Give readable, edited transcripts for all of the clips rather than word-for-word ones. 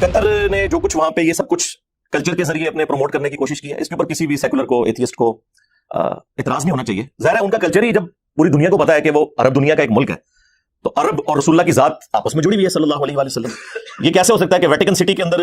قطر نے جو کچھ وہاں پہ یہ سب کچھ کلچر کے ذریعے اپنے پروموٹ کرنے کی کوشش کی ہے، اس کے اوپر کسی بھی سیکولر کو، ایتھیسٹ کو اعتراض نہیں ہونا چاہیے. ظاہر ہے ان کا کلچر ہی جب پوری دنیا کو پتا ہے کہ وہ عرب دنیا کا ایک ملک ہے، تو عرب اور رسول اللہ کی ذات آپس میں جڑی ہوئی ہے صلی اللہ علیہ وآلہ وسلم. یہ کیسے ہو سکتا ہے کہ ویٹیکن سٹی کے اندر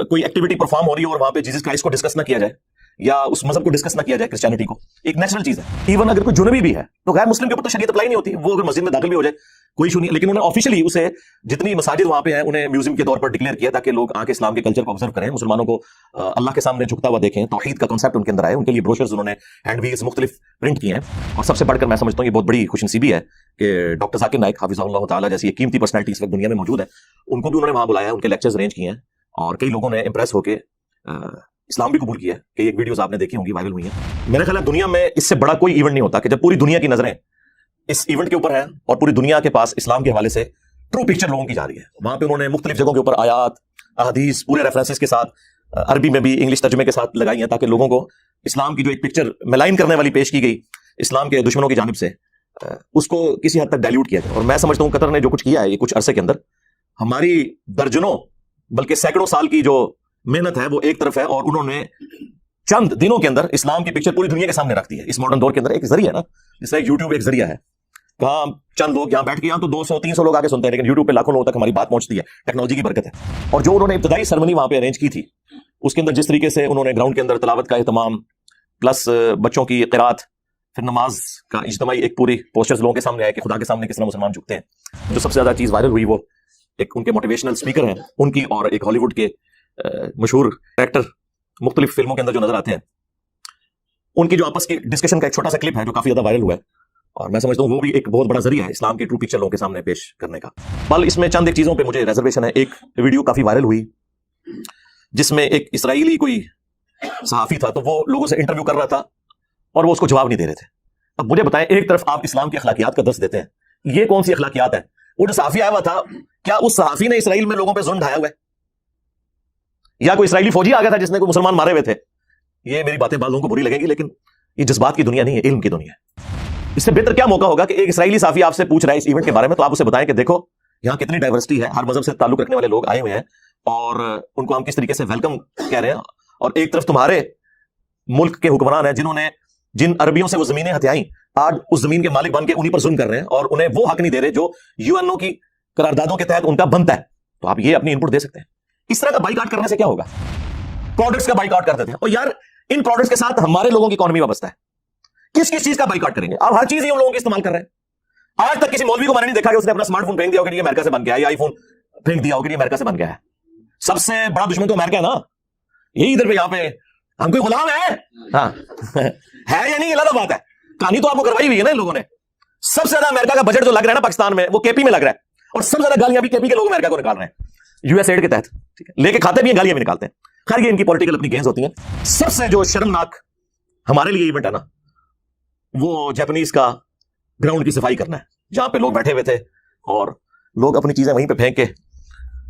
کوئی ایکٹیویٹی پرفارم ہو رہی ہے اور وہاں پہ جیسس کرائسٹ کو ڈسکس نہ کیا جائے یا اس مذہب کو ڈسکس نہ کیا جائے، کرسچینٹی کو؟ ایک نیچرل چیز ہے. ایون اگر کوئی جنوبی بھی ہے تو غیر مسلم کے اوپر تو شریعت اپلائی نہیں ہوتی، وہ اگر مسجد میں داخل بھی ہو جائے کوئی ایشو نہیں. لیکن انہوں نے آفیشلی اسے جتنی مساجد وہاں پہ ہیں انہیں میوزیم کے طور پر ڈکلیئر کیا تاکہ لوگ آ کے اسلام کے کلچر کو آبزرو کریں، مسلمانوں کو اللہ کے سامنے جھکتا ہوا دیکھیں، توحید کا کنسیپٹ ان کے اندر آئے. ان کے لیے بروشرز انہوں نے ہینڈ ویلز مختلف پرنٹ کیے ہیں. اور سب سے بڑھ کر میں سمجھتا ہوں یہ بہت بڑی خوش نصیبی ہے کہ ڈاکٹر ذاکر نائک حافظہ اللہ تعالیٰ جیسی ایک قیمتی پرسنالٹی اس وقت دنیا میں موجود ہے، ان کو بھی انہوں نے وہاں بلایا، ان کے لیکچرز ارینج کیے ہیں اور کئی لوگوں نے امپریس ہو کے اسلام بھی قبول کیا ہے. کہ ایک ویڈیوز آپ نے دیکھی ہوں گی، وائرل ہوئی ہیں. میرا خیال ہے دنیا میں اس سے بڑا کوئی ایونٹ نہیں ہوتا کہ جب پوری دنیا کی نظریں اس ایونٹ کے اوپر ہیں اور پوری دنیا کے پاس اسلام کے حوالے سے ٹرو پکچر لوگوں کی جا رہی ہے. وہاں پہ انہوں نے مختلف جگہوں کے اوپر آیات، احادیث پورے ریفرنسز کے ساتھ عربی میں بھی انگلش ترجمے کے ساتھ لگائی ہیں تاکہ لوگوں کو اسلام کی جو ایک پکچر ملائن کرنے والی پیش کی گئی اسلام کے دشمنوں کی جانب سے، اس کو کسی حد تک ڈائلیوٹ کیا جائے. اور میں سمجھتا ہوں قطر نے جو کچھ کیا ہے یہ کچھ عرصے کے اندر، ہماری درجنوں بلکہ سینکڑوں سال کی جو محنت ہے وہ ایک طرف ہے، اور انہوں نے چند دنوں کے اندر اسلام کی پکچر پوری دنیا کے سامنے رکھ دی ہے. اس ماڈرن دور کے اندر ایک ذریعہ ہے نا، جس طرح یوٹیوب ایک ذریعہ ہے. کہاں چند لوگ یہاں بیٹھ کے یہاں تو 200-300 لوگ آگے سنتے ہیں، لیکن یوٹیوب پہ لاکھوں لوگوں تک ہماری بات پہنچتی ہے. ٹیکنالوجی کی برکت ہے. اور جو انہوں نے ابتدائی سرمنی وہاں پہ ارینج کی تھی اس کے اندر جس طریقے سے انہوں نے گراؤنڈ کے اندر تلاوت کا اہتمام پلس بچوں کی قرات، پھر نماز کا اجتماعی ایک پوری پوسٹرز لوگوں کے سامنے آئے کہ خدا کے سامنے کس طرح مسلمان جھکتے ہیں. جو سب سے زیادہ چیز وائرل ہوئی وہ ایک ان کے موٹیویشنل اسپیکر ہیں ان کی، اور ایک ہالی ووڈ کے مشہور ایکٹر مختلف فلموں کے اندر جو نظر آتے ہیں ان کی جو آپس کی ڈسکشن کا ایک چھوٹا سا کلپ ہے جو کافی زیادہ وائرل ہوا ہے. اور میں سمجھتا ہوں وہ بھی ایک بہت بڑا ذریعہ ہے اسلام کی ٹرو پکچر لوگوں کے سامنے پیش کرنے کا. بل اس میں چند ایک چیزوں پہ مجھے ریزرویشن ہے. ایک ویڈیو کافی وائرل ہوئی جس میں ایک اسرائیلی کوئی صحافی تھا، تو وہ لوگوں سے انٹرویو کر رہا تھا اور وہ اس کو جواب نہیں دے رہے تھے. اب مجھے بتائیں، ایک طرف آپ اسلام کی اخلاقیات کا درس دیتے ہیں، یہ کون سی اخلاقیات ہے؟ وہ جو صحافی آیا ہوا تھا، کیا اس صحافی نے اسرائیل میں لوگوں پہ ظلم ڈھایا ہوا ہے؟ یا کوئی اسرائیلی فوجی آ گیا تھا جس نے کوئی مسلمان مارے ہوئے تھے؟ یہ میری باتیں بعض لوگوں کو بری لگیں گی، لیکن یہ جذبات کی دنیا نہیں ہے، علم کی دنیا ہے. اس سے بہتر کیا موقع ہوگا کہ ایک اسرائیلی صحافی آپ سے پوچھ رہا ہے اس ایونٹ کے بارے میں، تو آپ اسے بتائیں کہ دیکھو یہاں کتنی ڈائیورسٹی ہے، ہر مذہب سے تعلق رکھنے والے لوگ آئے ہوئے ہیں اور ان کو ہم کس طریقے سے ویلکم کہہ رہے ہیں. اور ایک طرف تمہارے ملک کے حکمران ہیں جنہوں نے جن عربیوں سے وہ زمینیں ہتھیائیں، آج اس زمین کے مالک بن کے انہی پر ظلم کر رہے ہیں اور انہیں وہ حق نہیں دے رہے جو UN کی قراردادوں کے تحت ان کا بنتا ہے. تو آپ یہ اپنی انپٹ دے سکتے ہیں. اس طرح کا بائیکاٹ کرنے سے کیا ہوگا؟ پروڈکٹس کا بائیکاٹ کر دیتے ہیں، اور یار ان پروڈکٹس کے ساتھ ہمارے لوگوں کی اکانومی وابستہ ہے. کس کس چیز کا بائیکاٹ کریں گے؟ آپ ہر چیز ہی ان لوگوں کی استعمال کر رہے ہیں. آج تک کسی مولوی کو میں نے نہیں دیکھا کہ اس نے اپنا اسمارٹ فون پھینک دیا ہو کہ یہ امریکہ سے بن گیا ہے، یا آئی فون پھینک دیا ہو کہ یہ امریکہ سے بن گیا ہے. سب سے بڑا دشمن تو امریکہ ہے نا. یہی ادھر پہ یہاں پہ ہم کوئی غلام ہے؟ ہاں ہے یا نہیں، الگ بات ہے. کہانی تو آپ کو کروائی ہوئی ہے نا ان لوگوں نے. سب سے زیادہ امریکہ کا بجٹ جو لگ رہا ہے نا پاکستان میں، وہ KP میں لگ رہا ہے، اور سب سے زیادہ گالیاں بھی KP کے لوگ امریکہ کو نکال رہے ہیں US ایڈ کے تحت. ٹھیک ہے، لے کے کھاتے بھی ہیں، گالیاں بھی نکالتے ہیں. خیر یہ ان کی پولیٹیکل اپنی گیمز ہوتی ہیں. سب سے جو شرمناک ہمارے لیے ایونٹ ہے نا، وہ جاپنیز کا گراؤنڈ کی صفائی کرنا ہے، جہاں پہ لوگ بیٹھے ہوئے تھے اور لوگ اپنی چیزیں وہیں پہ پھینک کے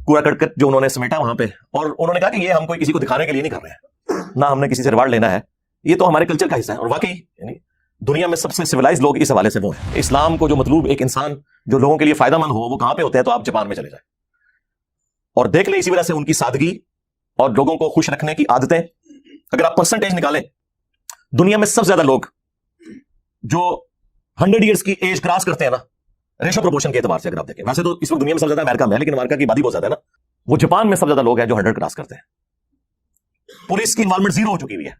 کوڑا کرکٹ جو انہوں نے سمیٹا وہاں پہ، اور انہوں نے کہا کہ یہ ہم کوئی کسی کو دکھانے کے لیے نہیں کر رہے ہیں، نہ ہم نے کسی سے ریوارڈ لینا ہے، یہ تو ہمارے کلچر کا حصہ ہے. اور واقعی یعنی دنیا میں سب سے سویلائز لوگ اس حوالے سے وہ ہیں. اسلام کو جو مطلوب ایک انسان جو لوگوں کے لیے فائدہ مند ہو، وہ کہاں پہ ہوتے ہیں؟ تو آپ جاپان میں چلے جائیں اور دیکھ لیں. اسی وجہ سے ان کی سادگی اور لوگوں کو خوش رکھنے کی عادتیں، اگر آپ پرسنٹیج نکالیں، دنیا میں سب سے زیادہ لوگ جو 100 ایئرس کی ایج کراس کرتے ہیں نا، ریشو پروپورشن کے اعتبار سے اگر آپ دیکھیں، ویسے تو اس وقت دنیا میں سب سے زیادہ امریکہ میں ہے، لیکن امریکہ کی آبادی بہت زیادہ ہے نا، وہ جاپان میں سب سے زیادہ لوگ ہیں جو 100 کراس کرتے ہیں. پولیس کی انوالومنٹ 0 ہو چکی ہوئی ہے.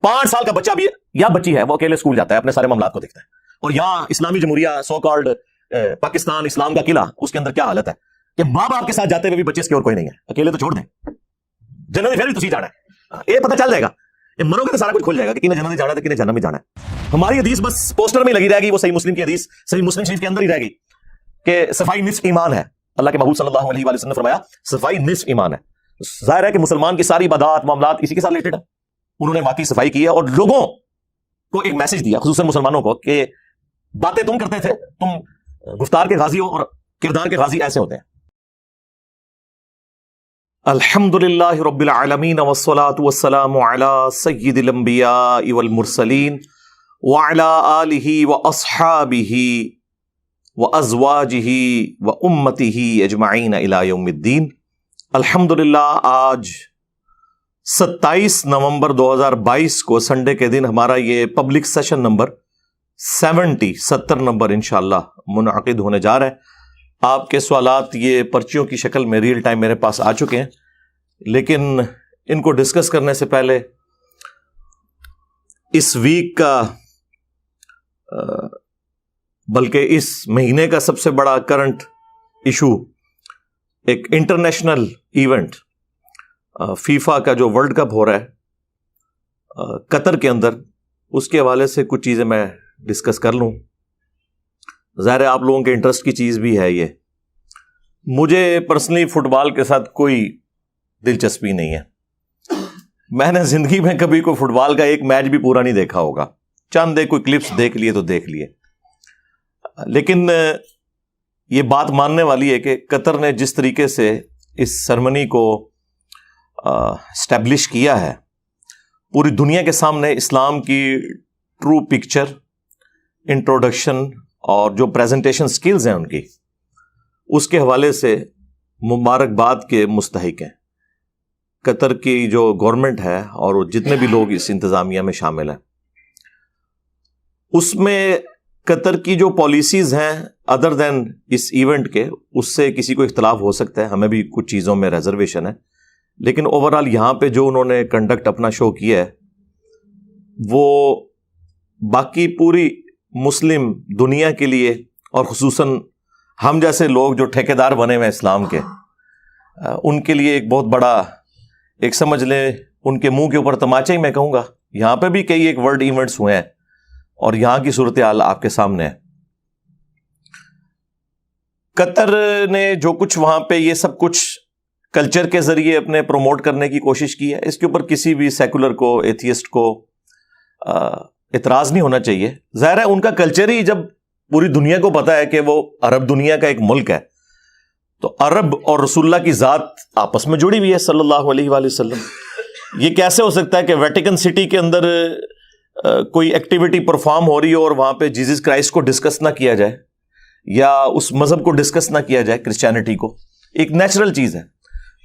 5 سال کا بچہ بھی یا بچی ہے وہ اکیلے اسکول جاتا ہے، اپنے سارے معاملات کو دیکھتا ہے. اور یہاں اسلامی جمہوریہ سو کالڈ پاکستان، اسلام کا قلعہ، اس کے اندر کیا حالت ہے کہ ماں باپ کے ساتھ جاتے ہوئے بھی بچے سکیور کوئی نہیں ہے، اکیلے تو چھوڑ دیں. جنت پھر بھی تسی جانا ہے، یہ پتہ چل جائے گا، یہ مرو گے تو سارا کچھ کھل جائے گا کہ کنہیں جنت جانا ہے تو کنہیں جہنم میں جانا ہے. ہماری حدیث بس پوسٹر میں لگی رہے گی، وہ صحیح مسلم کی حدیث صحیح مسلم شریف کے اندر ہی رہے گی کہ صفائی نصف ایمان ہے. اللہ کے محبوب صلی اللہ علیہ وآلہ وسلم نے فرمایا صفائی نصف ایمان ہے. ظاہر ہے کہ مسلمان کی ساری عبادات معاملات اسی کے ساتھ ریلیٹڈ ہے. انہوں نے واقعی صفائی کی ہے اور لوگوں کو ایک میسج دیا، خصوصاً مسلمانوں کو، کہ باتیں تم کرتے تھے، تم گفتار کے غازی ہو اور کردار کے غازی ایسے ہوتے ہیں. الحمدللہ رب العالمین والصلاة والسلام علی سید الانبیاء والمرسلین وعلی آلہ واصحابہ وازواجہ وامتہ اجمعین الی یوم الدین. الحمدللہ آج 27 نومبر 2022 کو سنڈے کے دن ہمارا یہ پبلک سیشن نمبر 70 نمبر انشاءاللہ منعقد ہونے جا رہا ہے۔ آپ کے سوالات یہ پرچیوں کی شکل میں ریئل ٹائم میرے پاس آ چکے ہیں، لیکن ان کو ڈسکس کرنے سے پہلے اس ویک کا بلکہ اس مہینے کا سب سے بڑا کرنٹ ایشو ایک انٹرنیشنل ایونٹ فیفا کا جو ورلڈ کپ ہو رہا ہے قطر کے اندر، اس کے حوالے سے کچھ چیزیں میں ڈسکس کر لوں۔ ظاہر ہے آپ لوگوں کے انٹرسٹ کی چیز بھی ہے یہ۔ مجھے پرسنلی فٹ بال کے ساتھ کوئی دلچسپی نہیں ہے، میں نے زندگی میں کبھی کوئی فٹ بال کا ایک میچ بھی پورا نہیں دیکھا ہوگا، چند کوئی کلپس دیکھ لیے تو دیکھ لیے۔ لیکن یہ بات ماننے والی ہے کہ قطر نے جس طریقے سے اس سرمنی کو اسٹیبلش کیا ہے، پوری دنیا کے سامنے اسلام کی ٹرو پکچر، انٹروڈکشن اور جو پریزنٹیشن سکلز ہیں ان کی، اس کے حوالے سے مبارکباد کے مستحق ہیں قطر کی جو گورنمنٹ ہے اور جتنے بھی لوگ اس انتظامیہ میں شامل ہیں۔ اس میں قطر کی جو پالیسیز ہیں ادر دین اس ایونٹ کے، اس سے کسی کو اختلاف ہو سکتا ہے، ہمیں بھی کچھ چیزوں میں ریزرویشن ہے، لیکن اوورآل یہاں پہ جو انہوں نے کنڈکٹ اپنا شو کیا ہے وہ باقی پوری مسلم دنیا کے لیے اور خصوصاً ہم جیسے لوگ جو ٹھیکیدار بنے ہوئے اسلام کے، ان کے لیے ایک بہت بڑا، ایک سمجھ لیں ان کے منہ کے اوپر تماچا ہی میں کہوں گا۔ یہاں پہ بھی کئی ایک ورلڈ ایونٹس ہوئے ہیں اور یہاں کی صورتحال آپ کے سامنے ہے۔ قطر نے جو کچھ وہاں پہ یہ سب کچھ کلچر کے ذریعے اپنے پروموٹ کرنے کی کوشش کی ہے، اس کے اوپر کسی بھی سیکولر کو، ایتھیسٹ کو اعتراض نہیں ہونا چاہیے۔ ظاہر ہے ان کا کلچر ہی، جب پوری دنیا کو پتا ہے کہ وہ عرب دنیا کا ایک ملک ہے، تو عرب اور رسول اللہ کی ذات آپس میں جڑی ہوئی ہے صلی اللہ علیہ وآلہ وسلم۔ یہ کیسے ہو سکتا ہے کہ ویٹیکن سٹی کے اندر کوئی ایکٹیویٹی پرفارم ہو رہی ہو اور وہاں پہ جیزس کرائسٹ کو ڈسکس نہ کیا جائے یا اس مذہب کو ڈسکس نہ کیا جائے، کرسچینٹی کو؟ ایک نیچرل چیز ہے،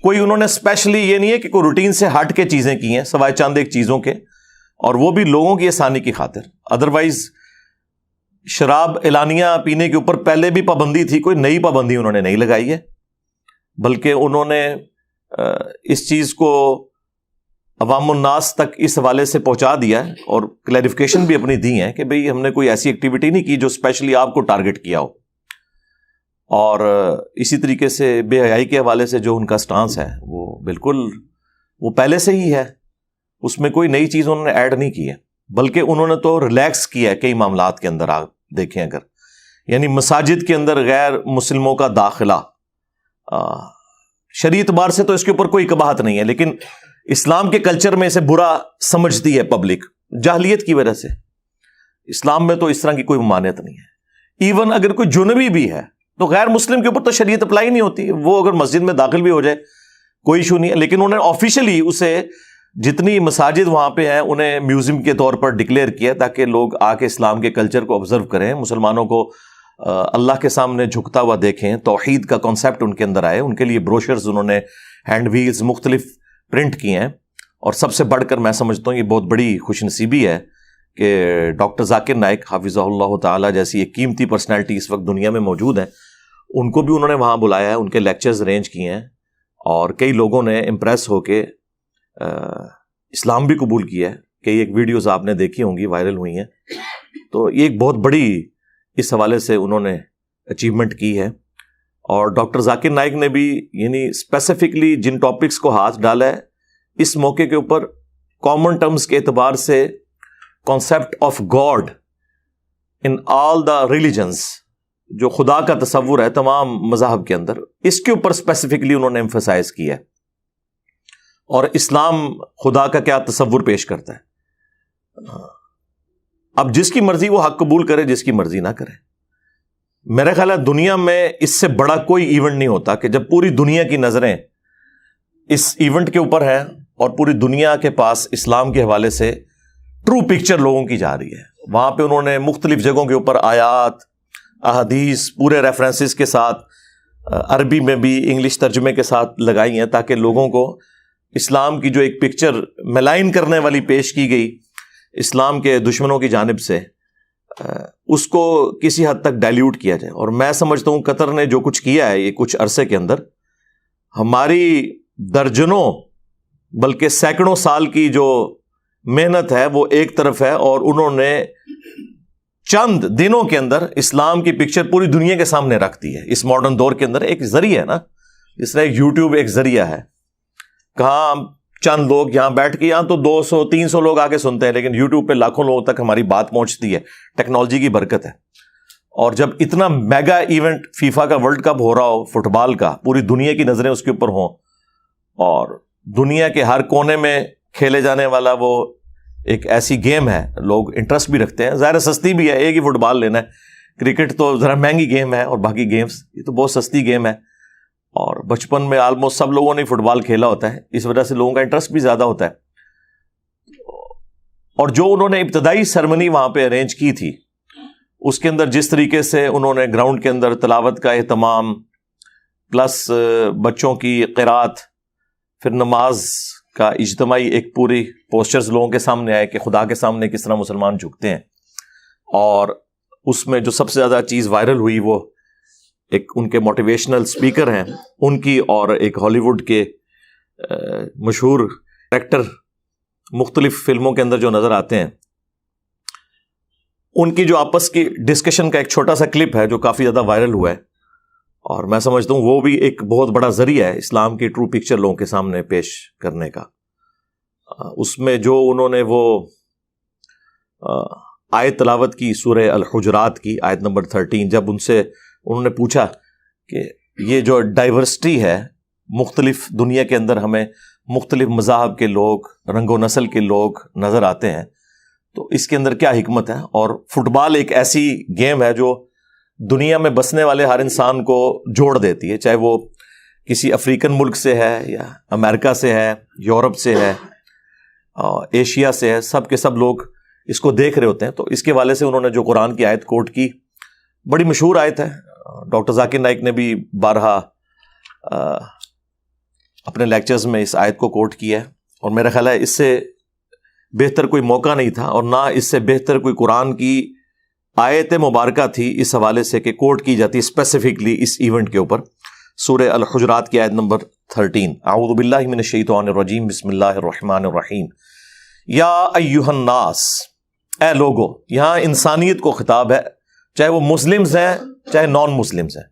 کوئی انہوں نے اسپیشلی یہ نہیں ہے کہ کوئی روٹین سے ہٹ کے چیزیں کی ہیں سوائے چند ایک چیزوں کے، اور وہ بھی لوگوں کی آسانی کی خاطر۔ ادروائز شراب اعلانیہ پینے کے اوپر پہلے بھی پابندی تھی، کوئی نئی پابندی انہوں نے نہیں لگائی ہے، بلکہ انہوں نے اس چیز کو عوام الناس تک اس حوالے سے پہنچا دیا ہے اور کلیریفیکیشن بھی اپنی دی ہیں کہ بھئی ہم نے کوئی ایسی ایکٹیویٹی نہیں کی جو اسپیشلی آپ کو ٹارگٹ کیا ہو۔ اور اسی طریقے سے بے حیائی کے حوالے سے جو ان کا سٹانس ہے وہ بالکل وہ پہلے سے ہی ہے، اس میں کوئی نئی چیز انہوں نے ایڈ نہیں کی ہے، بلکہ انہوں نے تو ریلیکس کیا ہے کئی معاملات کے اندر۔ آپ دیکھیں اگر، یعنی مساجد کے اندر غیر مسلموں کا داخلہ، شرعی اعتبار سے تو اس کے اوپر کوئی قباحت نہیں ہے، لیکن اسلام کے کلچر میں اسے برا سمجھتی ہے پبلک، جاہلیت کی وجہ سے۔ اسلام میں تو اس طرح کی کوئی ممانعت نہیں ہے۔ ایون اگر کوئی جنبی بھی ہے تو غیر مسلم کے اوپر تو شریعت اپلائی نہیں ہوتی، وہ اگر مسجد میں داخل بھی ہو جائے کوئی ایشو نہیں ہے، لیکن انہوں نے آفیشلی اسے جتنی مساجد وہاں پہ ہیں انہیں میوزیم کے طور پر ڈکلیئر کیا تاکہ لوگ آ کے اسلام کے کلچر کو آبزرو کریں، مسلمانوں کو اللہ کے سامنے جھکتا ہوا دیکھیں، توحید کا کانسیپٹ ان کے اندر آئے۔ ان کے لیے بروشرز انہوں نے ہینڈ ویلز مختلف پرنٹ کیے ہیں، اور سب سے بڑھ کر میں سمجھتا ہوں یہ بہت بڑی خوش نصیبی ہے کہ ڈاکٹر ذاکر نائک حافظہ اللہ تعالی جیسی ایک قیمتی پرسنالٹی اس وقت دنیا میں موجود ہیں، ان کو بھی انہوں نے وہاں بلایا ہے، ان کے لیکچرز ارینج کیے ہیں، اور کئی لوگوں نے امپریس ہو کے اسلام بھی قبول کیا ہے۔ کئی ایک ویڈیوز آپ نے دیکھی ہوں گی، وائرل ہوئی ہیں، تو یہ ایک بہت بڑی اس حوالے سے انہوں نے اچیومنٹ کی ہے۔ اور ڈاکٹر ذاکر نائک نے بھی یعنی اسپیسیفکلی جن ٹاپکس کو ہاتھ ڈالا ہے اس موقع کے اوپر، کامن ٹرمز کے اعتبار سے concept of God in all the religions, جو خدا کا تصور ہے تمام مذاہب کے اندر، اس کے اوپر اسپیسیفکلی انہوں نے ایمفسائز کیا ہے، اور اسلام خدا کا کیا تصور پیش کرتا ہے۔ اب جس کی مرضی وہ حق قبول کرے، جس کی مرضی نہ کرے۔ میرا خیال ہے دنیا میں اس سے بڑا کوئی ایونٹ نہیں ہوتا کہ جب پوری دنیا کی نظریں اس ایونٹ کے اوپر ہیں اور پوری دنیا کے پاس اسلام کے حوالے سے ٹرو پکچر لوگوں کی جا رہی ہے۔ وہاں پہ انہوں نے مختلف جگہوں کے اوپر آیات، احادیث، پورے ریفرنسز کے ساتھ عربی میں بھی انگلش ترجمے کے ساتھ لگائی ہیں تاکہ لوگوں کو اسلام کی جو ایک پکچر ملائن کرنے والی پیش کی گئی اسلام کے دشمنوں کی جانب سے، اس کو کسی حد تک ڈائلیوٹ کیا جائے. اور میں سمجھتا ہوں قطر نے جو کچھ کیا ہے یہ کچھ عرصے کے اندر، ہماری درجنوں بلکہ سینکڑوں سال کی جو محنت ہے وہ ایک طرف ہے، اور انہوں نے چند دنوں کے اندر اسلام کی پکچر پوری دنیا کے سامنے رکھ دی ہے. اس ماڈرن دور کے اندر ایک ذریعہ ہے نا، جس طرح یوٹیوب ایک ذریعہ ہے. کہاں چند لوگ یہاں بیٹھ کے، یہاں تو 200-300 لوگ آگے سنتے ہیں، لیکن یوٹیوب پہ لاکھوں لوگوں تک ہماری بات پہنچتی ہے. ٹیکنالوجی کی برکت ہے. اور جب اتنا میگا ایونٹ فیفا کا ورلڈ کپ ہو رہا ہو فٹ بال کا، پوری دنیا کی نظریں اس کے اوپر ہوں، اور دنیا کے ہر کونے میں کھیلے جانے والا وہ ایک ایسی گیم ہے، لوگ انٹرسٹ بھی رکھتے ہیں. ظاہر سستی بھی ہے، ایک ہی فٹ بال لینا ہے. کرکٹ تو ذرا مہنگی گیم ہے، اور باقی گیمز یہ تو بہت سستی گیم ہے، اور بچپن میں آلموسٹ سب لوگوں نے فٹ بال کھیلا ہوتا ہے، اس وجہ سے لوگوں کا انٹرسٹ بھی زیادہ ہوتا ہے. اور جو انہوں نے ابتدائی سرمنی وہاں پہ ارینج کی تھی، اس کے اندر جس طریقے سے انہوں نے گراؤنڈ کے اندر تلاوت کا اہتمام، پلس بچوں کی قرات، پھر نماز کا اجتماعی ایک پوری پوسچرز لوگوں کے سامنے آئے کہ خدا کے سامنے کس طرح مسلمان جھکتے ہیں. اور اس میں جو سب سے زیادہ چیز وائرل ہوئی وہ ایک ان کے موٹیویشنل سپیکر ہیں ان کی، اور ایک ہالی ووڈ کے مشہور ایکٹر مختلف فلموں کے اندر جو نظر آتے ہیں، ان کی جو آپس کی ڈسکشن کا ایک چھوٹا سا کلپ ہے جو کافی زیادہ وائرل ہوا ہے. اور میں سمجھتا ہوں وہ بھی ایک بہت بڑا ذریعہ ہے اسلام کی ٹرو پکچر لوگوں کے سامنے پیش کرنے کا. اس میں جو انہوں نے وہ آیت تلاوت کی سورہ الحجرات کی آیت نمبر 13، جب ان سے انہوں نے پوچھا کہ یہ جو ڈائیورسٹی ہے، مختلف دنیا کے اندر ہمیں مختلف مذاہب کے لوگ، رنگ و نسل کے لوگ نظر آتے ہیں، تو اس کے اندر کیا حکمت ہے؟ اور فٹ بال ایک ایسی گیم ہے جو دنیا میں بسنے والے ہر انسان کو جوڑ دیتی ہے، چاہے وہ کسی افریقن ملک سے ہے، یا امریکہ سے ہے، یورپ سے ہے، ایشیا سے ہے، سب کے سب لوگ اس کو دیکھ رہے ہوتے ہیں. تو اس کے والے سے انہوں نے جو قرآن کی آیت کوٹ کی، بڑی مشہور آیت ہے، ڈاکٹر ذاکر نائک نے بھی بارہا اپنے لیکچرز میں اس آیت کو کوٹ کیا ہے. اور میرا خیال ہے اس سے بہتر کوئی موقع نہیں تھا، اور نہ اس سے بہتر کوئی قرآن کی آیت مبارکہ تھی اس حوالے سے کہ کوٹ کی جاتی اسپیسیفکلی اس ایونٹ کے اوپر. سورہ الحجرات کی آیت نمبر 13، اعوذ باللہ من الشیطان الرجیم، بسم اللہ الرحمن الرحیم. یا ایھا الناس، اے لوگو، یہاں انسانیت کو خطاب ہے، چاہے وہ مسلمز ہیں چاہے نان مسلمز ہیں.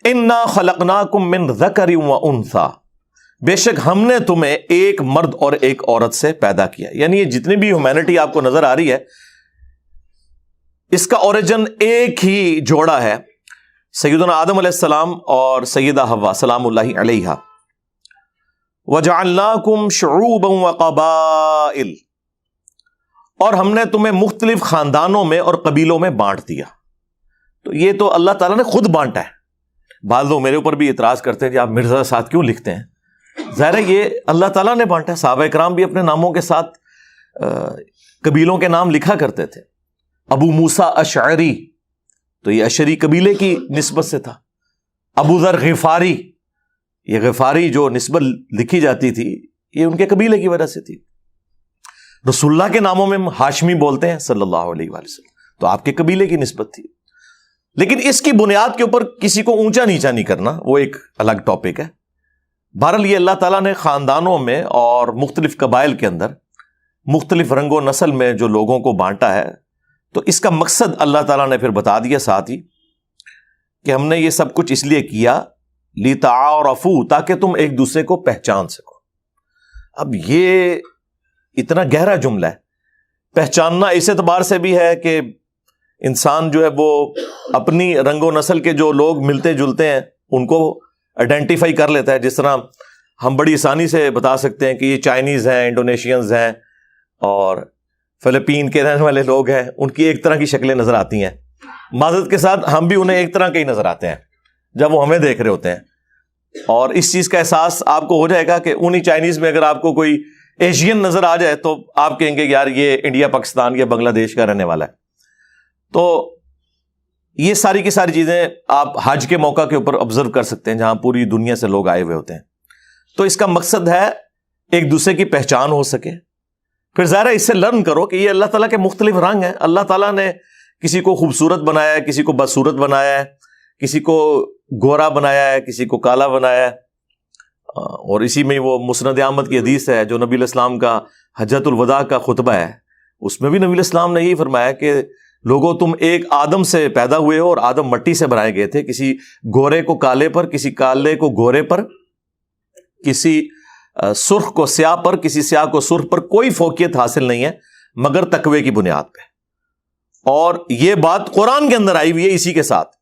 انا خلقناکم من ذکر و انثی، بے شک ہم نے تمہیں ایک مرد اور ایک عورت سے پیدا کیا. یعنی یہ جتنی بھی ہیومینٹی آپ کو نظر آ رہی ہے، اس کا اوریجن ایک ہی جوڑا ہے، سیدنا آدم علیہ السلام اور سیدہ حوا سلام اللہ علیہا. وَجَعَلْنَاكُمْ شُعُوبًا وَقَبَائِلَ، اور ہم نے تمہیں مختلف خاندانوں میں اور قبیلوں میں بانٹ دیا. تو یہ تو اللہ تعالیٰ نے خود بانٹا ہے. بعض لوگ میرے اوپر بھی اعتراض کرتے ہیں کہ آپ مرزا کے ساتھ کیوں لکھتے ہیں. ظاہر ہے یہ اللہ تعالیٰ نے بانٹا ہے. صحابہ کرام بھی اپنے ناموں کے ساتھ قبیلوں کے نام لکھا کرتے تھے. ابو موسیٰ اشعری، تو یہ اشعری قبیلے کی نسبت سے تھا. ابو ذر غفاری، یہ غفاری جو نسبت لکھی جاتی تھی یہ ان کے قبیلے کی وجہ سے تھی. رسول اللہ کے ناموں میں ہاشمی بولتے ہیں صلی اللہ علیہ وآلہ وسلم، تو آپ کے قبیلے کی نسبت تھی. لیکن اس کی بنیاد کے اوپر کسی کو اونچا نیچا نہیں کرنا، وہ ایک الگ ٹاپک ہے. بہرحال یہ اللہ تعالیٰ نے خاندانوں میں اور مختلف قبائل کے اندر مختلف رنگ و نسل میں جو لوگوں کو بانٹا ہے، تو اس کا مقصد اللہ تعالیٰ نے پھر بتا دیا ساتھ ہی کہ ہم نے یہ سب کچھ اس لیے کیا لِتَعَارَفُوا، تاکہ تم ایک دوسرے کو پہچان سکو. اب یہ اتنا گہرا جملہ ہے. پہچاننا اس اعتبار سے بھی ہے کہ انسان جو ہے وہ اپنی رنگ و نسل کے جو لوگ ملتے جلتے ہیں ان کو آئیڈینٹیفائی کر لیتا ہے. جس طرح ہم بڑی آسانی سے بتا سکتے ہیں کہ یہ چائنیز ہیں، انڈونیشینز ہیں، اور فلپین کے رہنے والے لوگ ہیں، ان کی ایک طرح کی شکلیں نظر آتی ہیں. معذرت کے ساتھ ہم بھی انہیں ایک طرح کے ہی نظر آتے ہیں جب وہ ہمیں دیکھ رہے ہوتے ہیں. اور اس چیز کا احساس آپ کو ہو جائے گا کہ انہی چائنیز میں اگر آپ کو کوئی ایشین نظر آ جائے تو آپ کہیں گے یار یہ انڈیا، پاکستان یا بنگلہ دیش کا رہنے والا ہے. تو یہ ساری کی ساری چیزیں آپ حج کے موقع کے اوپر آبزرو کر سکتے ہیں جہاں پوری دنیا سے لوگ آئے ہوئے ہوتے ہیں. تو اس کا مقصد ہے ایک دوسرے کی پہچان ہو سکے. پھر ظاہر ہے اس سے لرن کرو کہ یہ اللہ تعالیٰ کے مختلف رنگ ہیں. اللہ تعالیٰ نے کسی کو خوبصورت بنایا ہے, کسی کو بدصورت بنایا ہے, کسی کو گورا بنایا ہے, کسی کو کالا بنایا ہے. اور اسی میں وہ مسند احمد کی حدیث ہے جو نبی علیہ السلام کا حجۃ الوداع کا خطبہ ہے, اس میں بھی نبی علیہ السلام نے یہی فرمایا کہ لوگوں تم ایک آدم سے پیدا ہوئے ہو اور آدم مٹی سے بنائے گئے تھے. کسی گورے کو کالے پر, کسی کالے کو گورے پر, کسی سرخ کو سیاہ پر, کسی سیاہ کو سرخ پر. کوئی فوقیت حاصل نہیں ہے مگر تقوی کی بنیاد پہ. اور یہ بات قرآن کے اندر آئی ہوئی ہے اسی کے ساتھ,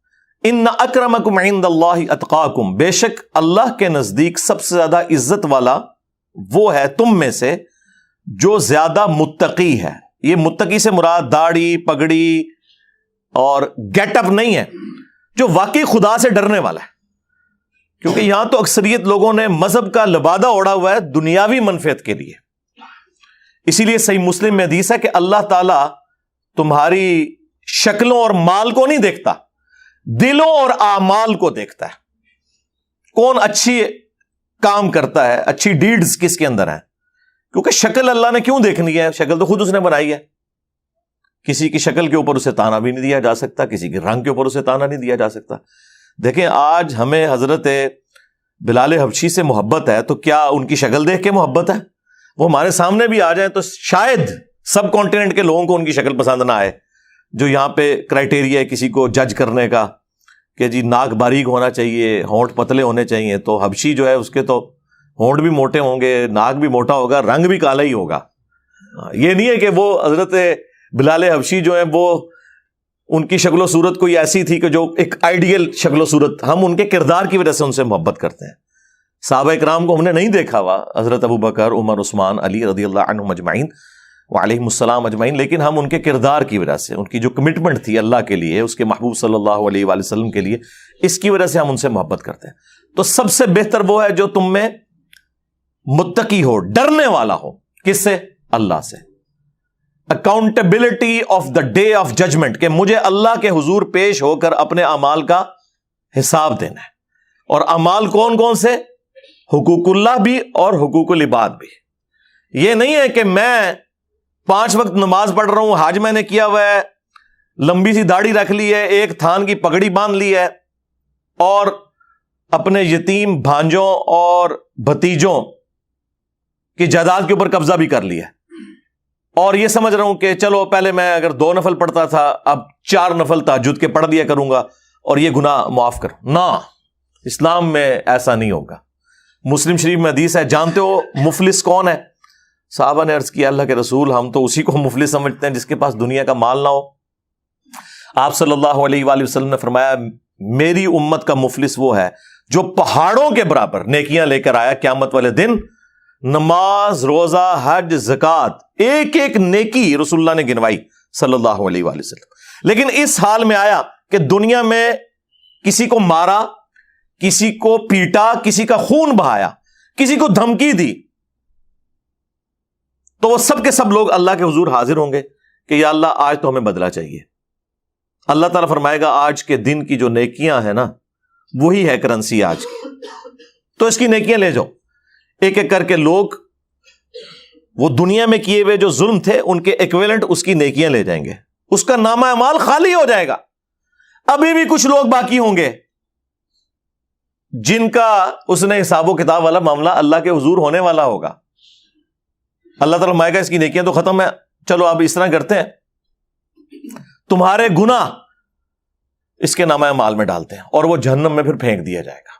ان اکرمکم عند اللہ اتقاکم, بے شک اللہ کے نزدیک سب سے زیادہ عزت والا وہ ہے تم میں سے جو زیادہ متقی ہے. یہ متقی سے مراد داڑھی پگڑی اور گیٹ اپ نہیں ہے, جو واقعی خدا سے ڈرنے والا ہے. کیونکہ یہاں تو اکثریت لوگوں نے مذہب کا لبادہ اوڑھا ہوا ہے دنیاوی منفعت کے لیے. اسی لیے صحیح مسلم میں حدیث ہے کہ اللہ تعالیٰ تمہاری شکلوں اور مال کو نہیں دیکھتا, دلوں اور اعمال کو دیکھتا ہے. کون اچھی کام کرتا ہے, اچھی ڈیڈز کس کے اندر ہیں. کیونکہ شکل اللہ نے کیوں دیکھنی ہے, شکل تو خود اس نے بنائی ہے. کسی کی شکل کے اوپر اسے تانا بھی نہیں دیا جا سکتا, کسی کے رنگ کے اوپر اسے تانا نہیں دیا جا سکتا. دیکھیں آج ہمیں حضرت بلال حبشی سے محبت ہے تو کیا ان کی شکل دیکھ کے محبت ہے؟ وہ ہمارے سامنے بھی آ جائیں تو شاید سب کانٹیننٹ کے لوگوں کو ان کی شکل پسند نہ آئے. جو یہاں پہ کرائٹیریا ہے کسی کو جج کرنے کا کہ جی ناک باریک ہونا چاہیے, ہونٹ پتلے ہونے چاہیے, تو حبشی جو ہے اس کے تو ہونٹ بھی موٹے ہوں گے, ناک بھی موٹا ہوگا, رنگ بھی کالا ہی ہوگا. یہ نہیں ہے کہ وہ حضرت بلال حبشی جو ہیں وہ ان کی شکل و صورت کوئی ایسی تھی کہ جو ایک آئیڈیل شکل و صورت, ہم ان کے کردار کی وجہ سے ان سے محبت کرتے ہیں. صحابہ اکرام کو ہم نے نہیں دیکھا ہوا, حضرت ابو بکر, عمر, عثمان, علی رضی اللہ عنہم اجمعین وعلیہم السلام اجمعین, لیکن ہم ان کے کردار کی وجہ سے, ان کی جو کمٹمنٹ تھی اللہ کے لیے, اس کے محبوب صلی اللہ علیہ وآلہ وسلم کے لیے, اس کی وجہ سے ہم ان سے محبت کرتے ہیں. تو سب سے بہتر وہ ہے جو تم میں متقی ہو, ڈرنے والا ہو. کس سے؟ اللہ سے. Accountability of the day of judgement, کہ مجھے اللہ کے حضور پیش ہو کر اپنے اعمال کا حساب دینا ہے. اور اعمال کون کون سے؟ حقوق اللہ بھی اور حقوق العباد بھی. یہ نہیں ہے کہ میں 5 وقت نماز پڑھ رہا ہوں, حج میں نے کیا ہوا ہے, لمبی سی داڑھی رکھ لی ہے, ایک تھان کی پگڑی باندھ لی ہے, اور اپنے یتیم بھانجوں اور بھتیجوں کی جائیداد کے اوپر قبضہ بھی کر لیا ہے, اور یہ سمجھ رہا ہوں کہ چلو پہلے میں اگر 2 نفل پڑھتا تھا اب 4 نفل تہجد کے پڑھ دیا کروں گا اور یہ گناہ معاف کر. نہ, اسلام میں ایسا نہیں ہوگا. مسلم شریف میں حدیث ہے, جانتے ہو مفلس کون ہے؟ صحابہ نے عرض کیا اللہ کے رسول, ہم تو اسی کو مفلس سمجھتے ہیں جس کے پاس دنیا کا مال نہ ہو. آپ صلی اللہ علیہ وآلہ وسلم نے فرمایا میری امت کا مفلس وہ ہے جو پہاڑوں کے برابر نیکیاں لے کر آیا قیامت والے دن, نماز, روزہ, حج, زکات, ایک ایک نیکی رسول اللہ نے گنوائی صلی اللہ علیہ وآلہ وسلم, لیکن اس حال میں آیا کہ دنیا میں کسی کو مارا, کسی کو پیٹا, کسی کا خون بہایا, کسی کو دھمکی دی, تو وہ سب کے سب لوگ اللہ کے حضور حاضر ہوں گے کہ یا اللہ آج تو ہمیں بدلہ چاہیے. اللہ تعالیٰ فرمائے گا آج کے دن کی جو نیکیاں ہیں نا وہی ہے کرنسی آج کی, تو اس کی نیکیاں لے جاؤ. ایک ایک کر کے لوگ وہ دنیا میں کیے ہوئے جو ظلم تھے ان کے ایکویلنٹ اس کی نیکیاں لے جائیں گے, اس کا نامہ اعمال خالی ہو جائے گا. ابھی بھی کچھ لوگ باقی ہوں گے جن کا اس نے حساب و کتاب والا معاملہ اللہ کے حضور ہونے والا ہوگا. اللہ تعالیٰ فرمائے گا اس کی نیکیاں تو ختم ہے, چلو اب اس طرح کرتے ہیں, تمہارے گناہ اس کے نامہ اعمال میں ڈالتے ہیں اور وہ جہنم میں پھر پھینک دیا جائے گا.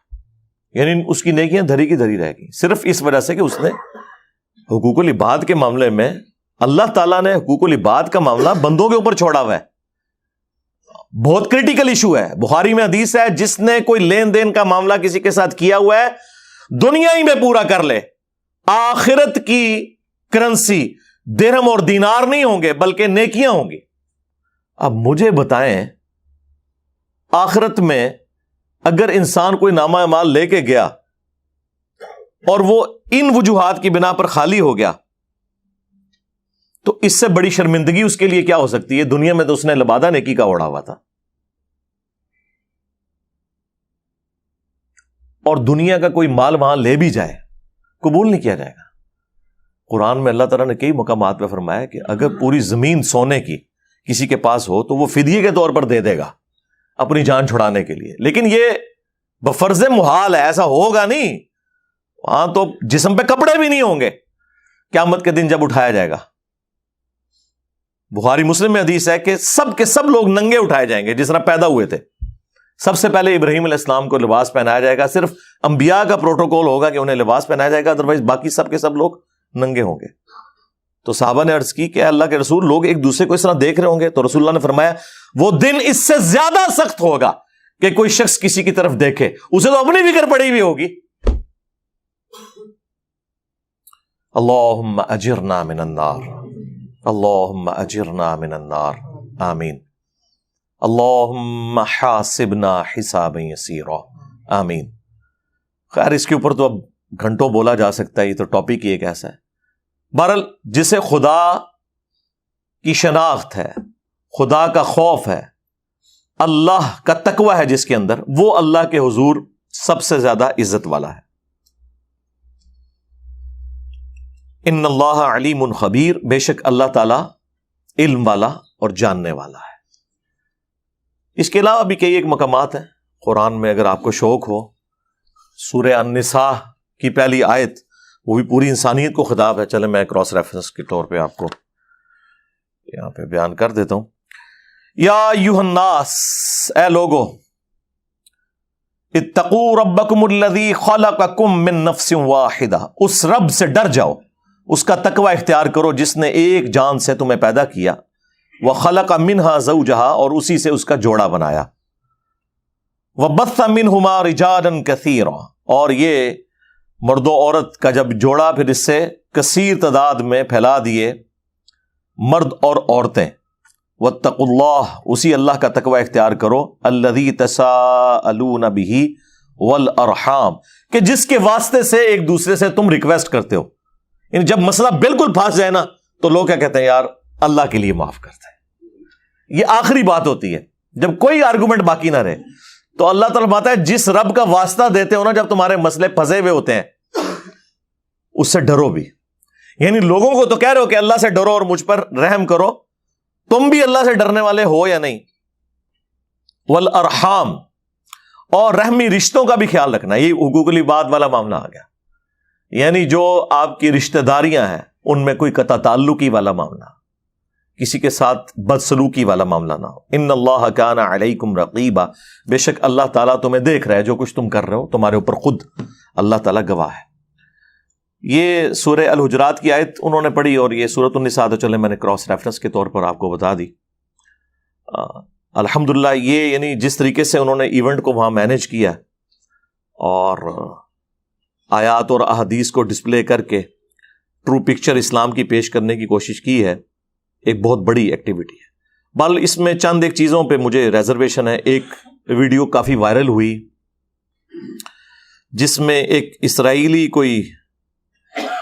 یعنی اس کی نیکیاں دھری کی دھری رہ گئی, صرف اس وجہ سے کہ اس نے حقوق العباد کے معاملے میں, اللہ تعالیٰ نے حقوق العباد کا معاملہ بندوں کے اوپر چھوڑا ہوا ہے. بہت کریٹیکل ایشو ہے. بخاری میں حدیث ہے جس نے کوئی لین دین کا معاملہ کسی کے ساتھ کیا ہوا ہے دنیا ہی میں پورا کر لے, آخرت کی کرنسی درہم اور دینار نہیں ہوں گے بلکہ نیکیاں ہوں گی. اب مجھے بتائیں آخرت میں اگر انسان کوئی نامہ اعمال لے کے گیا اور وہ ان وجوہات کی بنا پر خالی ہو گیا تو اس سے بڑی شرمندگی اس کے لیے کیا ہو سکتی ہے؟ دنیا میں تو اس نے لبادہ نیکی کا اوڑھا ہوا تھا. اور دنیا کا کوئی مال وہاں لے بھی جائے قبول نہیں کیا جائے گا. قرآن میں اللہ تعالیٰ نے کئی مقامات پہ فرمایا کہ اگر پوری زمین سونے کی کسی کے پاس ہو تو وہ فدیے کے طور پر دے دے گا اپنی جان چھڑانے کے لیے. لیکن یہ بفرض محال ہے, ایسا ہوگا نہیں. وہاں تو جسم پہ کپڑے بھی نہیں ہوں گے قیامت کے دن جب اٹھایا جائے گا. بخاری مسلم میں حدیث ہے کہ سب کے سب لوگ ننگے اٹھائے جائیں گے جس طرح پیدا ہوئے تھے. سب سے پہلے ابراہیم علیہ السلام کو لباس پہنایا جائے گا. صرف انبیاء کا پروٹوکول ہوگا کہ انہیں لباس پہنایا جائے گا, ادروائز باقی سب کے سب لوگ ننگے ہوں گے. تو صحابہ نے عرض کی کہ اللہ کے رسول, لوگ ایک دوسرے کو اس طرح دیکھ رہے ہوں گے؟ تو رسول اللہ نے فرمایا وہ دن اس سے زیادہ سخت ہوگا کہ کوئی شخص کسی کی طرف دیکھے, اسے تو اپنی فکر پڑی ہوئی ہوگی. اللہم اجرنا من النار, اللہم اجرنا من النار, آمین. اللہم حاسبنا حسابا یسیرا, آمین. خیر اس کے اوپر تو اب گھنٹوں بولا جا سکتا ہے, یہ تو ٹاپک ہی ایک ایسا ہے. بہرحال جسے خدا کی شناخت ہے, خدا کا خوف ہے, اللہ کا تقوی ہے جس کے اندر, وہ اللہ کے حضور سب سے زیادہ عزت والا ہے. ان اللہ علیم خبیر, بے شک اللہ تعالی علم والا اور جاننے والا ہے. اس کے علاوہ بھی کئی ایک مقامات ہیں قرآن میں, اگر آپ کو شوق ہو. سورہ النساء کی پہلی آیت, وہ بھی پوری انسانیت کو خطاب ہے. چلے میں کراس ریفرنس کے طور پہ آپ کو یہاں پہ بیان کر دیتا ہوں. یا ایھا الناس, اے لوگو, اتقوا ربکم الذی خلقکم من نفس واحدہ, اس رب سے ڈر جاؤ, اس کا تقوی اختیار کرو جس نے ایک جان سے تمہیں پیدا کیا. وخلق منہا زوجہا, اور اسی سے اس کا جوڑا بنایا. وبث منہما رجالا کثیرا, اور یہ مرد و عورت کا جب جوڑا پھر اس سے کثیر تعداد میں پھیلا دیے مرد اور عورتیں. واتقوا اللہ, اسی اللہ کا تقوی اختیار کرو. الذی تساءلون بہ والارحام, کہ جس کے واسطے سے ایک دوسرے سے تم ریکویسٹ کرتے ہو. یعنی جب مسئلہ بالکل پھنس جائے نا تو لوگ کیا کہتے ہیں, یار اللہ کے لیے معاف کرتے ہیں. یہ آخری بات ہوتی ہے جب کوئی آرگومنٹ باقی نہ رہے. تو اللہ تعالیٰ بات ہے جس رب کا واسطہ دیتے ہو نا جب تمہارے مسئلے پھنسے ہوئے ہوتے ہیں, اس سے ڈرو بھی. یعنی لوگوں کو تو کہہ رہے ہو کہ اللہ سے ڈرو اور مجھ پر رحم کرو, تم بھی اللہ سے ڈرنے والے ہو یا نہیں؟ والارحام, اور رحمی رشتوں کا بھی خیال رکھنا. یہ حقوق العباد والا معاملہ آ گیا. یعنی جو آپ کی رشتہ داریاں ہیں ان میں کوئی قطع تعلقی والا معاملہ, کسی کے ساتھ بدسلوکی والا معاملہ نہ ہو. ان اللہ کان علیکم رقیبا, بے شک اللہ تعالیٰ تمہیں دیکھ رہا ہے جو کچھ تم کر رہے ہو, تمہارے اوپر خود اللہ تعالیٰ گواہ ہے. یہ سورہ الحجرات کی آیت انہوں نے پڑھی, اور یہ سورۃ النساء تو چلے میں نے کراس ریفرنس کے طور پر آپ کو بتا دی. الحمدللہ یہ یعنی جس طریقے سے انہوں نے ایونٹ کو وہاں مینیج کیا اور آیات اور احادیث کو ڈسپلے کر کے ٹرو پکچر اسلام کی پیش کرنے کی کوشش کی ہے, ایک بہت بڑی ایکٹیویٹی ہے. بل اس میں چند ایک چیزوں پہ مجھے ریزرویشن ہے. ایک ویڈیو کافی وائرل ہوئی جس میں ایک اسرائیلی کوئی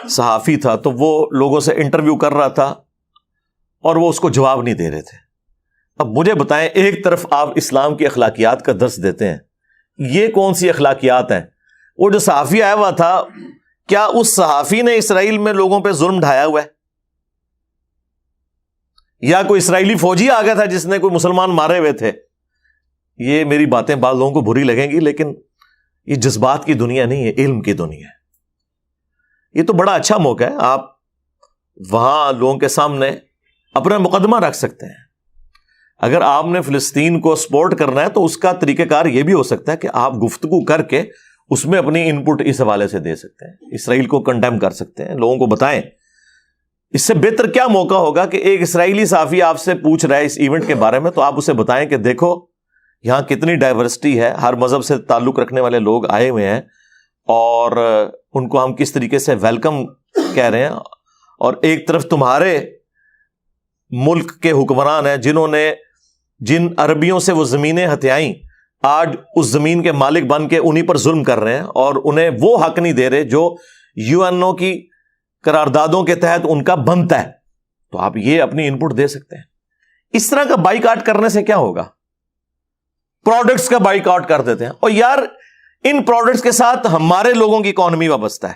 صحافی تھا, تو وہ لوگوں سے انٹرویو کر رہا تھا اور وہ اس کو جواب نہیں دے رہے تھے. اب مجھے بتائیں, ایک طرف آپ اسلام کی اخلاقیات کا درس دیتے ہیں, یہ کون سی اخلاقیات ہیں؟ وہ جو صحافی آیا ہوا تھا, کیا اس صحافی نے اسرائیل میں لوگوں پہ ظلم ڈھایا ہوا ہے؟ یا کوئی اسرائیلی فوجی آ گیا تھا جس نے کوئی مسلمان مارے ہوئے تھے؟ یہ میری باتیں بعض لوگوں کو بری لگیں گی, لیکن یہ جذبات کی دنیا نہیں ہے, علم کی دنیا ہے. یہ تو بڑا اچھا موقع ہے, آپ وہاں لوگوں کے سامنے اپنا مقدمہ رکھ سکتے ہیں. اگر آپ نے فلسطین کو سپورٹ کرنا ہے تو اس کا طریقہ کار یہ بھی ہو سکتا ہے کہ آپ گفتگو کر کے اس میں اپنی ان پٹ اس حوالے سے دے سکتے ہیں, اسرائیل کو کنڈیم کر سکتے ہیں, لوگوں کو بتائیں. اس سے بہتر کیا موقع ہوگا کہ ایک اسرائیلی صحافی آپ سے پوچھ رہا ہے اس ایونٹ کے بارے میں, تو آپ اسے بتائیں کہ دیکھو یہاں کتنی ڈائیورسٹی ہے, ہر مذہب سے تعلق رکھنے والے لوگ آئے ہوئے ہیں, اور ان کو ہم کس طریقے سے ویلکم کہہ رہے ہیں. اور ایک طرف تمہارے ملک کے حکمران ہیں جنہوں نے جن عربیوں سے وہ زمینیں ہتھیائیں, آج اس زمین کے مالک بن کے انہی پر ظلم کر رہے ہیں, اور انہیں وہ حق نہیں دے رہے جو یو این او کی قراردادوں کے تحت ان کا بنتا ہے. تو آپ یہ اپنی ان پٹ دے سکتے ہیں. اس طرح کا بائیک آؤٹ کرنے سے کیا ہوگا؟ پروڈکٹس کا بائیک آؤٹ کر دیتے ہیں. اور یار ان پروڈکٹس کے ساتھ ہمارے لوگوں کی اکانومی وابستہ ہے.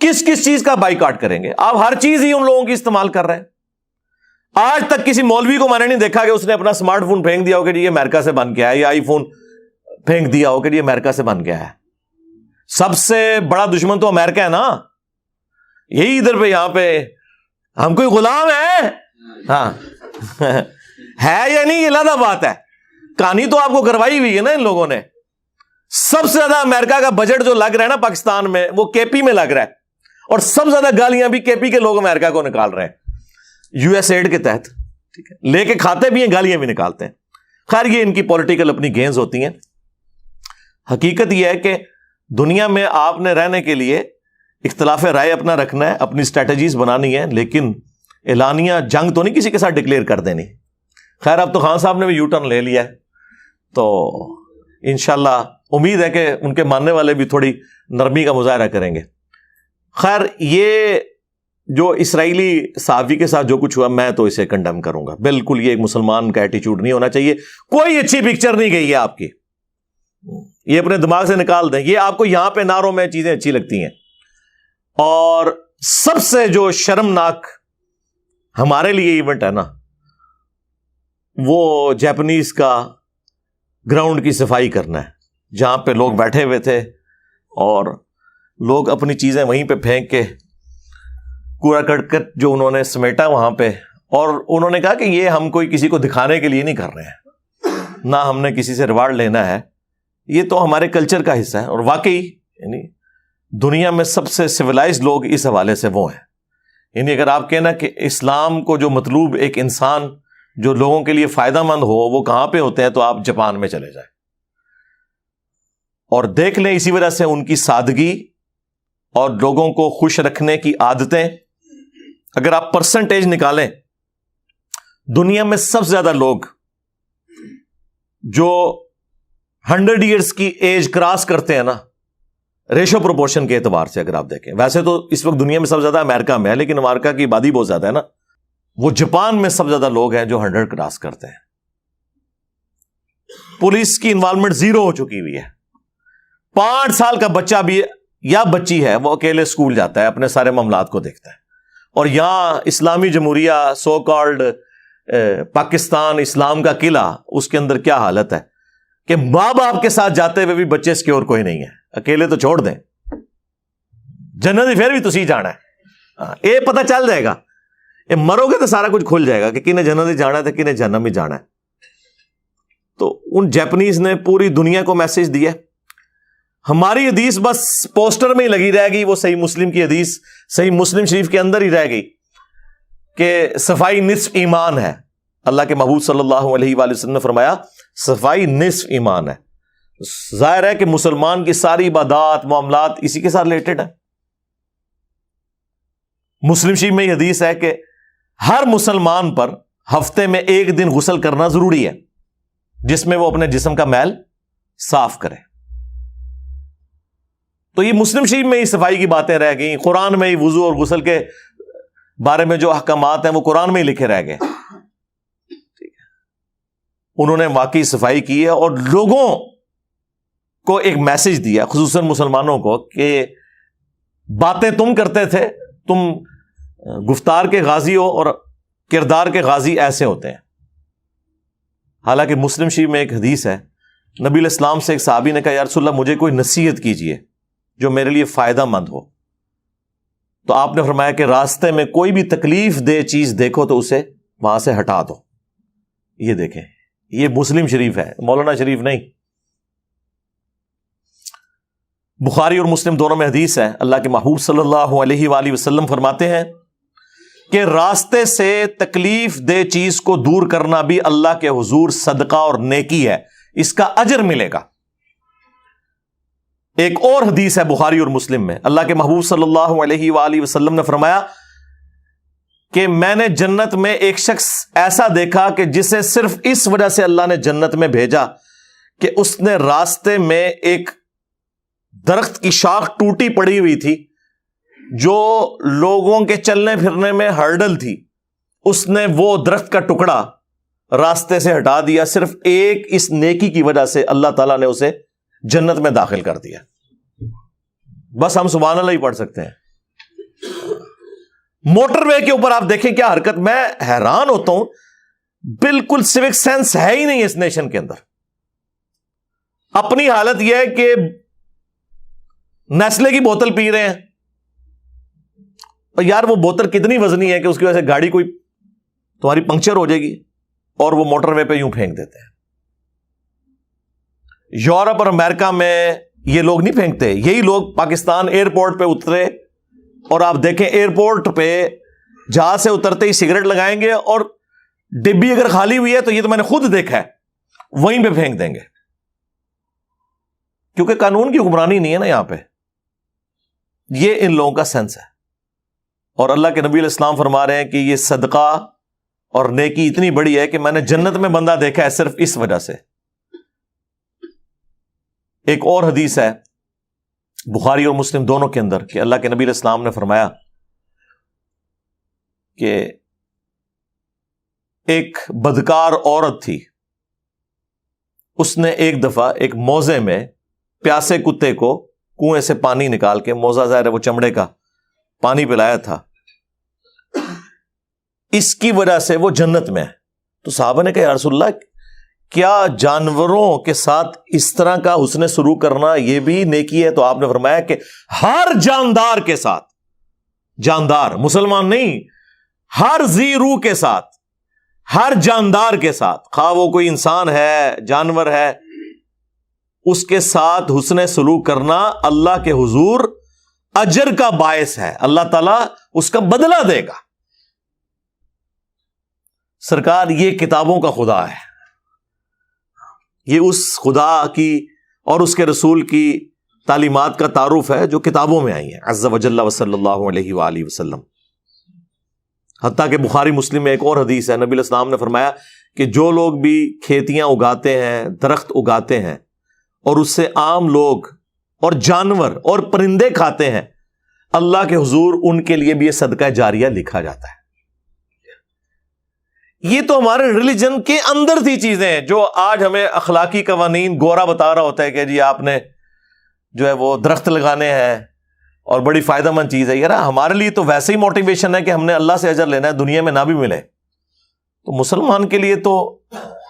کس کس چیز کا بائیکاٹ کریں گے؟ آپ ہر چیز ہی ان لوگوں کی استعمال کر رہے ہیں. آج تک کسی مولوی کو میں نے نہیں دیکھا کہ اس نے اپنا اسمارٹ فون پھینک دیا ہو کہ یہ امریکہ سے بن گیا ہے, یا آئی فون پھینک دیا ہو کہ یہ امریکہ سے بن گیا ہے. سب سے بڑا دشمن تو امریکہ ہے نا. یہی ادھر پہ یہاں پہ ہم کوئی غلام ہے؟ ہاں ہے یا نہیں, یہ علیحدہ بات ہے. کہانی تو آپ کو کروائی ہوئی ہے نا ان لوگوں نے. سب سے زیادہ امریکہ کا بجٹ جو لگ رہا ہے نا پاکستان میں, وہ کے پی میں لگ رہا ہے, اور سب سے زیادہ گالیاں بھی کے پی کے لوگ امریکہ کو نکال رہے ہیں یو ایس ایڈ کے تحت. ٹھیک ہے, لے کے کھاتے بھی ہیں, گالیاں بھی نکالتے ہیں. خیر یہ ان کی پولیٹیکل اپنی گینز ہوتی ہیں. حقیقت یہ ہے کہ دنیا میں آپ نے رہنے کے لیے اختلاف رائے اپنا رکھنا ہے, اپنی اسٹریٹجیز بنانی ہے, لیکن اعلانیہ جنگ تو نہیں کسی کے ساتھ ڈکلیئر کر دینی. خیر اب تو خان صاحب نے بھی یو ٹرن لے لیا ہے, تو انشاءاللہ امید ہے کہ ان کے ماننے والے بھی تھوڑی نرمی کا مظاہرہ کریں گے. خیر یہ جو اسرائیلی صحافی کے ساتھ جو کچھ ہوا, میں تو اسے کنڈیم کروں گا. بالکل یہ ایک مسلمان کا ایٹیچیوڈ نہیں ہونا چاہیے. کوئی اچھی پکچر نہیں گئی ہے آپ کی, یہ اپنے دماغ سے نکال دیں. یہ آپ کو یہاں پہ نعروں میں چیزیں اچھی لگتی ہیں. اور سب سے جو شرمناک ہمارے لیے ایونٹ ہے نا, وہ جاپنیز کا گراؤنڈ کی صفائی کرنا ہے, جہاں پہ لوگ بیٹھے ہوئے تھے اور لوگ اپنی چیزیں وہیں پہ پھینک کے کوڑا کرکٹ جو انہوں نے سمیٹا وہاں پہ, اور انہوں نے کہا کہ یہ ہم کوئی کسی کو دکھانے کے لیے نہیں کر رہے ہیں, نہ ہم نے کسی سے ریوارڈ لینا ہے, یہ تو ہمارے کلچر کا حصہ ہے. اور واقعی یعنی دنیا میں سب سے سویلائزڈ لوگ اس حوالے سے وہ ہیں. یعنی اگر آپ کہنا کہ اسلام کو جو مطلوب ایک انسان جو لوگوں کے لیے فائدہ مند ہو وہ کہاں پہ ہوتے ہیں, تو آپ جاپان میں چلے جائیں اور دیکھ لیں. اسی وجہ سے ان کی سادگی اور لوگوں کو خوش رکھنے کی عادتیں, اگر آپ پرسنٹیج نکالیں, دنیا میں سب سے زیادہ لوگ جو 100 ایئرس کی ایج کراس کرتے ہیں نا, ریشو پروپورشن کے اعتبار سے اگر آپ دیکھیں, ویسے تو اس وقت دنیا میں سب سے زیادہ امریکہ میں ہے, لیکن امریکہ کی آبادی بہت زیادہ ہے نا, وہ جاپان میں سب سے زیادہ لوگ ہیں جو 100 کراس کرتے ہیں. پولیس کی انوالومنٹ 0 ہو چکی ہوئی ہے. 5 سال کا بچہ بھی یا بچی ہے وہ اکیلے اسکول جاتا ہے, اپنے سارے معاملات کو دیکھتا ہے. اور یہاں اسلامی جمہوریہ سو کالڈ پاکستان اسلام کا قلعہ, اس کے اندر کیا حالت ہے کہ ماں باپ کے ساتھ جاتے ہوئے بھی بچے سکیور کوئی نہیں ہے, اکیلے تو چھوڑ دیں, جنت پھر بھی تسی جانا ہے. یہ پتہ چل جائے گا, یہ مرو گے تو سارا کچھ کھل جائے گا کہ کنہیں جنت ہی جانا ہے تو کنہیں جہنم ہی جانا ہے. تو ان جاپنیز نے پوری دنیا کو میسج دیا. ہماری حدیث بس پوسٹر میں ہی لگی رہ گئی, وہ صحیح مسلم کی حدیث صحیح مسلم شریف کے اندر ہی رہ گئی کہ صفائی نصف ایمان ہے. اللہ کے محبوب صلی اللہ علیہ وآلہ وسلم نے فرمایا صفائی نصف ایمان ہے. ظاہر ہے کہ مسلمان کی ساری عبادات معاملات اسی کے ساتھ ریلیٹڈ ہیں. مسلم شریف میں یہ حدیث ہے کہ ہر مسلمان پر ہفتے میں 1 دن غسل کرنا ضروری ہے, جس میں وہ اپنے جسم کا میل صاف کرے. تو یہ مسلم شریف میں ہی صفائی کی باتیں رہ گئیں. قرآن میں ہی وضو اور غسل کے بارے میں جو احکامات ہیں وہ قرآن میں ہی لکھے رہ گئے. انہوں نے واقعی صفائی کی ہے اور لوگوں کو ایک میسج دیا, خصوصاً مسلمانوں کو, کہ باتیں تم کرتے تھے, تم گفتار کے غازی ہو اور کردار کے غازی ایسے ہوتے ہیں. حالانکہ مسلم شریف میں ایک حدیث ہے, نبی علیہ السلام سے ایک صحابی نے کہا یا رسول اللہ مجھے کوئی نصیحت کیجئے جو میرے لیے فائدہ مند ہو. تو آپ نے فرمایا کہ راستے میں کوئی بھی تکلیف دہ چیز دیکھو تو اسے وہاں سے ہٹا دو. یہ دیکھیں, یہ مسلم شریف ہے, مولانا شریف نہیں. بخاری اور مسلم دونوں میں حدیث ہے, اللہ کے محبوب صلی اللہ علیہ وآلہ وسلم فرماتے ہیں کہ راستے سے تکلیف دہ چیز کو دور کرنا بھی اللہ کے حضور صدقہ اور نیکی ہے, اس کا اجر ملے گا. ایک اور حدیث ہے بخاری اور مسلم میں, اللہ کے محبوب صلی اللہ علیہ وآلہ وسلم نے فرمایا کہ میں نے جنت میں ایک شخص ایسا دیکھا کہ جسے صرف اس وجہ سے اللہ نے جنت میں بھیجا کہ اس نے راستے میں ایک درخت کی شاخ ٹوٹی پڑی ہوئی تھی جو لوگوں کے چلنے پھرنے میں ہرڈل تھی, اس نے وہ درخت کا ٹکڑا راستے سے ہٹا دیا. صرف ایک اس نیکی کی وجہ سے اللہ تعالیٰ نے اسے جنت میں داخل کر دیا. بس ہم سبحان اللہ ہی پڑھ سکتے ہیں. موٹر وے کے اوپر آپ دیکھیں کیا حرکت. میں حیران ہوتا ہوں, بالکل سیوک سینس ہے ہی نہیں اس نیشن کے اندر. اپنی حالت یہ ہے کہ نیسلے کی بوتل پی رہے ہیں, اور یار وہ بوتل کتنی وزنی ہے کہ اس کی وجہ سے گاڑی کوئی تمہاری پنکچر ہو جائے گی, اور وہ موٹر وے پہ یوں پھینک دیتے ہیں. یورپ اور امریکہ میں یہ لوگ نہیں پھینکتے. یہی لوگ پاکستان ایئرپورٹ پہ اترے, اور آپ دیکھیں ایئرپورٹ پہ جہاز سے اترتے ہی سگریٹ لگائیں گے, اور ڈبی اگر خالی ہوئی ہے تو یہ تو میں نے خود دیکھا ہے, وہیں پہ پھینک دیں گے, کیونکہ قانون کی حکمرانی نہیں ہے نا یہاں پہ. یہ ان لوگوں کا سینس ہے. اور اللہ کے نبی علیہ السلام فرما رہے ہیں کہ یہ صدقہ اور نیکی اتنی بڑی ہے کہ میں نے جنت میں بندہ دیکھا ہے صرف اس وجہ سے. ایک اور حدیث ہے بخاری اور مسلم دونوں کے اندر کہ اللہ کے نبی علیہ السلام نے فرمایا کہ ایک بدکار عورت تھی, اس نے ایک دفعہ ایک موزے میں پیاسے کتے کو کنویں سے پانی نکال کے, موزہ ظاہر ہے وہ چمڑے کا, پانی پلایا تھا. اس کی وجہ سے وہ جنت میں ہے. تو صحابہ نے کہا یا رسول اللہ, کیا جانوروں کے ساتھ اس طرح کا حسن سلوک کرنا یہ بھی نیکی ہے؟ تو آپ نے فرمایا کہ ہر جاندار کے ساتھ, جاندار مسلمان نہیں, ہر ذی روح کے ساتھ, ہر جاندار کے ساتھ, خواہ وہ کوئی انسان ہے جانور ہے, اس کے ساتھ حسن سلوک کرنا اللہ کے حضور اجر کا باعث ہے. اللہ تعالیٰ اس کا بدلہ دے گا. سرکار یہ کتابوں کا خدا ہے, یہ اس خدا کی اور اس کے رسول کی تعلیمات کا تعارف ہے جو کتابوں میں آئی ہیں عز وجل وصلی اللہ علیہ وآلہ وسلم. حتیٰ کہ بخاری مسلم میں ایک اور حدیث ہے, نبی علیہ السلام نے فرمایا کہ جو لوگ بھی کھیتیاں اگاتے ہیں, درخت اگاتے ہیں, اور اس سے عام لوگ اور جانور اور پرندے کھاتے ہیں, اللہ کے حضور ان کے لیے بھی یہ صدقہ جاریہ لکھا جاتا ہے. یہ تو ہمارے ریلیجن کے اندر تھی چیزیں جو آج ہمیں اخلاقی قوانین گورا بتا رہا ہوتا ہے کہ جی آپ نے جو ہے وہ درخت لگانے ہیں اور بڑی فائدہ مند چیز ہے. یار ہمارے لیے تو ویسے ہی موٹیویشن ہے کہ ہم نے اللہ سے اجر لینا ہے, دنیا میں نہ بھی ملے. تو مسلمان کے لیے تو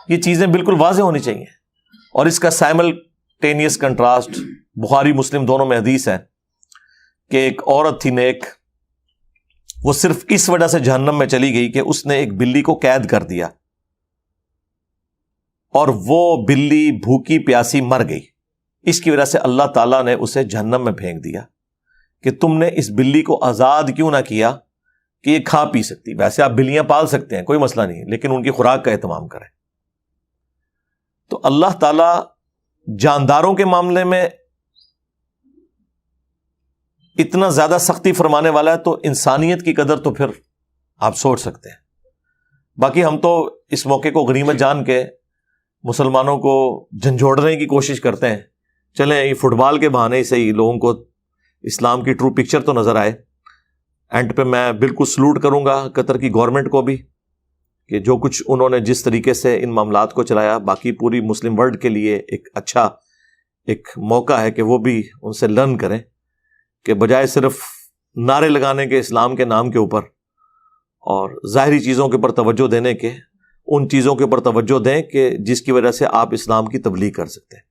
یہ چیزیں بالکل واضح ہونی چاہیے. اور اس کا سائملٹینیس کنٹراسٹ بخاری مسلم دونوں میں حدیث ہے کہ ایک عورت تھی نیک, وہ صرف اس وجہ سے جہنم میں چلی گئی کہ اس نے ایک بلی کو قید کر دیا, اور وہ بلی بھوکی پیاسی مر گئی. اس کی وجہ سے اللہ تعالیٰ نے اسے جہنم میں پھینک دیا کہ تم نے اس بلی کو آزاد کیوں نہ کیا کہ یہ کھا پی سکتی. ویسے آپ بلیاں پال سکتے ہیں, کوئی مسئلہ نہیں, لیکن ان کی خوراک کا اہتمام کریں. تو اللہ تعالیٰ جانداروں کے معاملے میں اتنا زیادہ سختی فرمانے والا ہے, تو انسانیت کی قدر تو پھر آپ سوچ سکتے ہیں. باقی ہم تو اس موقع کو غنیمت جان کے مسلمانوں کو جھنجھوڑنے کی کوشش کرتے ہیں. چلیں یہ فٹ بال کے بہانے سے ہی لوگوں کو اسلام کی ٹرو پکچر تو نظر آئے. اینڈ پہ میں بالکل سلوٹ کروں گا قطر کی گورنمنٹ کو بھی کہ جو کچھ انہوں نے جس طریقے سے ان معاملات کو چلایا. باقی پوری مسلم ورلڈ کے لیے ایک اچھا ایک موقع ہے کہ وہ بھی ان سے لرن کریں کہ بجائے صرف نعرے لگانے کے اسلام کے نام کے اوپر اور ظاہری چیزوں کے اوپر توجہ دینے کے, ان چیزوں کے اوپر توجہ دیں کہ جس کی وجہ سے آپ اسلام کی تبلیغ کر سکتے ہیں.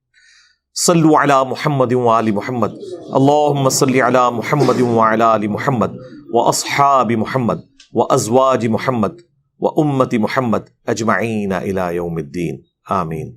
صلو علی محمد وآل محمد, اللہم صلی علی محمد وعلی آل محمد واصحاب محمد وازواج محمد وامت محمد اجمعین الی یوم الدین, آمین.